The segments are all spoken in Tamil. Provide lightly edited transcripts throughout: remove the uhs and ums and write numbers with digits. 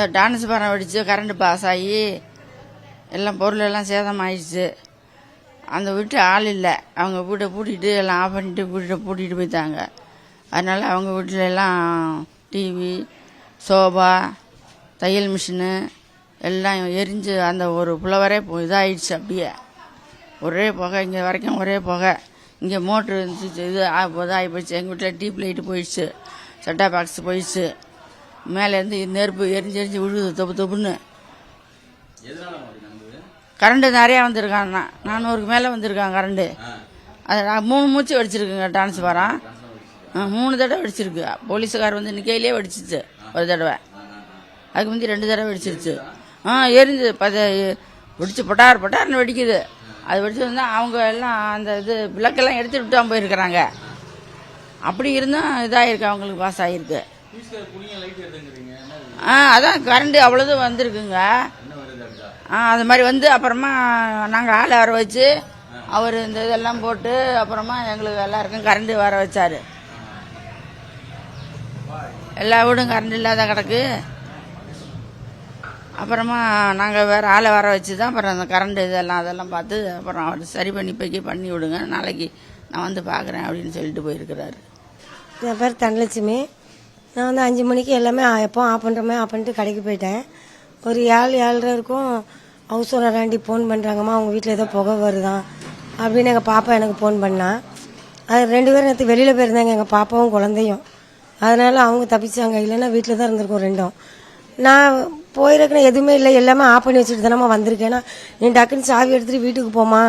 இந்த டிரான்ஸ்பாரம் வெடிச்சு கரண்ட் பாஸ் ஆகி எல்லாம் பொருள் எல்லாம் சேதமாயிடுச்சு. அந்த வீட்டு ஆள் இல்லை, அவங்க வீட்டை பூட்டிட்டு எல்லாம் ஆஃப் பண்ணிட்டு வீட்டை பூட்டிட்டு போயிட்டாங்க. அதனால் அவங்க வீட்டில் எல்லாம் டிவி, சோபா, தையல் மிஷினு எல்லாம் எரிஞ்சு அந்த ஒரு புலவரே இதாகிடுச்சு. அப்படியே ஒரே புகை, இங்கே வரைக்கும் ஒரே புகை. இங்கே மோட்ரு இருந்துச்சு, ஆகி போயிடுச்சு. எங்கள் வீட்டில் டியூப் லைட்டு போயிடுச்சு, செட்டா பாக்ஸ் போயிடுச்சு. மேலேருந்து நெருப்பு எரிஞ்சு விழுது தொப்பு தொப்புன்னு. கரண்ட்டு நிறையா வந்திருக்காங்க, 400க்கு மேலே வந்திருக்காங்க கரண்ட்டு. அது 3 மூச்சு வெடிச்சிருக்குங்க டிரான்ஸ்பாரம். 3 தடவை வெடிச்சிருக்கு. போலீஸுக்கார் வந்து நிற்கையிலே வெடிச்சிச்சு ஒரு தடவை, அதுக்கு முந்தி 2 தடவை வெடிச்சிருச்சு. எரிஞ்சு வெடிச்சு பட்டார்னு வெடிக்குது. அது வெடிச்சு வந்தால் அவங்க எல்லாம் அந்த விளக்கெல்லாம் எடுத்துட்டு விட்டு போயிருக்கிறாங்க. அப்படி இருந்தும் இதாகிருக்கு, அவங்களுக்கு பாஸ் ஆகிருக்கு. அதான் கரண்ட்டு அவ்வளோது வந்திருக்குங்க. அது மாதிரி வந்து அப்புறமா நாங்கள் ஆளை வர வச்சு அவர் இந்த இதெல்லாம் போட்டு அப்புறமா எங்களுக்கு எல்லாருக்கும் கரண்ட்டு வர வச்சார். எல்லா வீடும் கரண்ட் இல்லாத கிடக்கு. அப்புறமா நாங்கள் வேறு ஆளை வர வச்சு தான் அப்புறம் அந்த கரண்ட்டு அதெல்லாம் பார்த்து அப்புறம் அவர் சரி பண்ணி விடுங்க, நாளைக்கு நான் வந்து பார்க்குறேன் அப்படின்னு சொல்லிட்டு போயிருக்கிறாரு. என் பேர் தனலட்சுமி. நான் வந்து 5 மணிக்கு எல்லாமே எப்போ ஆஃப் பண்ணுறோமே ஆஃப் பண்ணிட்டு கடைக்கு போயிட்டேன். ஒரு 7:30 இருக்கும் ஹவுஸ் ஓனராண்டி ஃபோன் பண்ணுறாங்கம்மா, அவங்க வீட்டில் ஏதோ புகை வருதான் அப்படின்னு எங்கள் பாப்பா எனக்கு ஃபோன் பண்ணான். அது 2 பேரும் நேற்று வெளியில் போயிருந்தாங்க, எங்கள் பாப்பாவும் குழந்தையும். அதனால் அவங்க தப்பிச்சாங்க, இல்லைன்னா வீட்டில் தான் இருந்திருக்கோம் 2ம். நான் போயிருக்கேன், எதுவுமே இல்லை, எல்லாமே ஆஃப் பண்ணி வச்சுட்டு தானம்மா வந்திருக்கேன்னா, நீ டக்குன்னு சாவி எடுத்துகிட்டு வீட்டுக்கு போமா,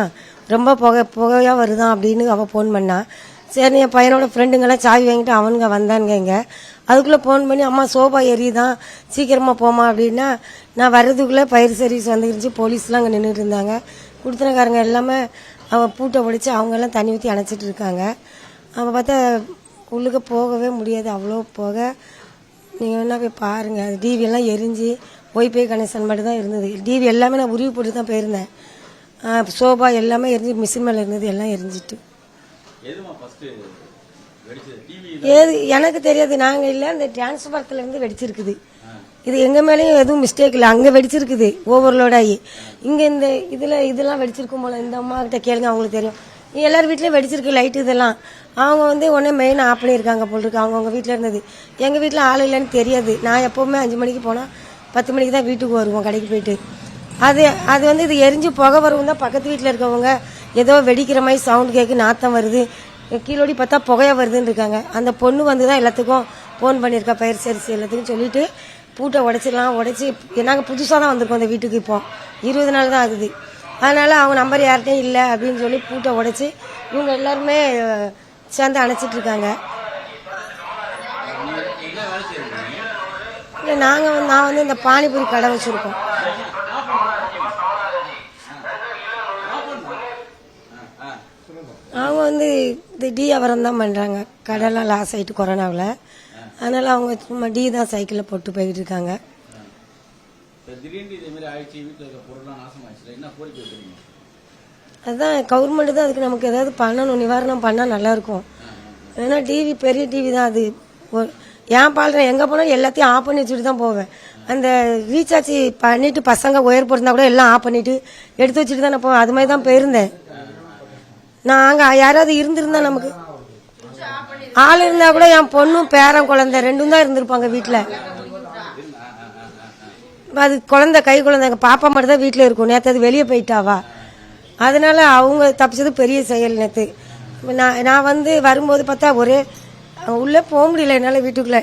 ரொம்ப புகையாக வருதான் அப்படின்னு அவள் ஃபோன் பண்ணான். சரி, என் பையனோட ஃப்ரெண்டுங்கெல்லாம் சாவி வாங்கிட்டு அவனுங்க வந்தானுங்க. இங்கே அதுக்குள்ளே ஃபோன் பண்ணி அம்மா சோபா எரியுதான் சீக்கிரமாக போமா அப்படின்னா, நான் வர்றதுக்குள்ளே ஃபயர் சர்வீஸ் வந்துருந்துச்சு, போலீஸ்லாம் அங்கே நின்றுட்டு இருந்தாங்க. கொடுத்துனக்காரங்க எல்லாமே அவன் பூட்டை ஒடிச்சு அவங்கெல்லாம் தண்ணி ஊற்றி அணைச்சிட்டு இருக்காங்க. அவன் பார்த்தா உள்ளுக்கு போகவே முடியாது, அவ்வளோ போக. நீங்கள் வேணா போய் பாருங்கள், அது டிவி எல்லாம் எரிஞ்சு ஒய்ஃபை கனெக்ஷன் மட்டும் தான் இருந்தது. டிவி எல்லாமே நான் உருவி போட்டு தான் போயிருந்தேன். சோபா எல்லாமே எரிஞ்சு, மிஷின் மேலே இருந்தது எல்லாம் எரிஞ்சிட்டு. எனக்கு தெரியாது, நாங்கள் இல்லை, அந்த டிரான்ஸ்பாரத்துலேருந்து வெடிச்சிருக்குது. இது எங்கள் மேலேயும் எதுவும் மிஸ்டேக் இல்லை, அங்கே வெடிச்சிருக்குது ஓவர்லோட் ஆகி. இங்கே இந்த இதெல்லாம் வெடிச்சிருக்கும் போல. இந்த அம்மா கிட்ட கேளுங்க, அவங்களுக்கு தெரியும். எல்லார் வீட்லேயும் வெடிச்சிருக்கு லைட்டு இதெல்லாம். அவங்க வந்து உடனே மெயின் ஆஃப் பண்ணியிருக்காங்க போல் இருக்கு, அவங்கவுங்க வீட்டில் இருந்தது. எங்கள் வீட்டில் ஆள் இல்லைன்னு தெரியாது. நான் எப்போவுமே 5 மணிக்கு போனால் 10 மணிக்கு தான் வீட்டுக்கு வருவோம் கடைக்கு போயிட்டு. அது வந்து இது எரிஞ்சு புகை வரும் தான் பக்கத்து வீட்டில் இருக்கவங்க ஏதோ வெடிக்கிற மாதிரி சவுண்ட் கேட்கு, நாத்தம் வருது, கீழோடி பார்த்தா புகையாக வருதுன்னு இருக்காங்க. அந்த பொண்ணு வந்து தான் எல்லாத்துக்கும் ஃபோன் பண்ணியிருக்கா, ஃபயர் சர்வீஸ் எல்லாத்துக்கும் சொல்லிட்டு பூட்டை உடைச்சிடலாம். உடைச்சி நாங்கள் புதுசாக தான் வந்திருக்கோம் அந்த வீட்டுக்கு, இப்போ 20 நாள் தான் ஆகுது. அதனால் அவங்க நம்பர் யார்கிட்டையும் இல்லை அப்படின்னு சொல்லி பூட்டை உடைச்சி இவங்க எல்லாருமே சேர்ந்து அணைச்சிட்டு இருக்காங்க. இல்லை நான் வந்து இந்த பானிபூரி கடை வச்சுருக்கோம். அவங்க வந்து இந்த டீ வியாபாரம் தான் பண்ணுறாங்க, கடைலாம் லாஸ் ஆகிட்டு கொரோனாவில். அதனால் அவங்க சும்மா டீ தான் சைக்கிளில் போட்டு போய்கிட்டு இருக்காங்க. அதுதான் கவர்மெண்ட் தான் அதுக்கு நமக்கு ஏதாவது பண்ணணும், நிவாரணம் பண்ணால் நல்லாயிருக்கும். ஏன்னா டிவி பெரிய டிவி தான் அது. ஏன் பாடுறேன், எங்கே போனாலும் எல்லாத்தையும் ஆஃப் பண்ணி வச்சுட்டு தான் போவேன். அந்த ரீசார்ஜ் பண்ணிவிட்டு பசங்க ஒயர் போட்டிருந்தா கூட எல்லாம் ஆஃப் பண்ணிவிட்டு எடுத்து வச்சுட்டு தான் நான் போவேன். அது மாதிரி தான் போயிருந்தேன். நான் அங்கே யாராவது இருந்திருந்தா, நமக்கு ஆள் இருந்தால் கூட என் பொண்ணும் பேரன் குழந்தை 2ம் தான் இருந்திருப்பாங்க வீட்டில். அது குழந்தை கை குழந்தை, எங்கள் பாப்பா மட்டும் தான் வீட்டில் இருக்கும். நேற்று அது வெளியே போயிட்டாவா, அதனால அவங்க தப்பிச்சது பெரிய செயல். நேற்று நான் வந்து வரும்போது பார்த்தா ஒரே உள்ளே போக முடியல என்னால் வீட்டுக்குள்ளே.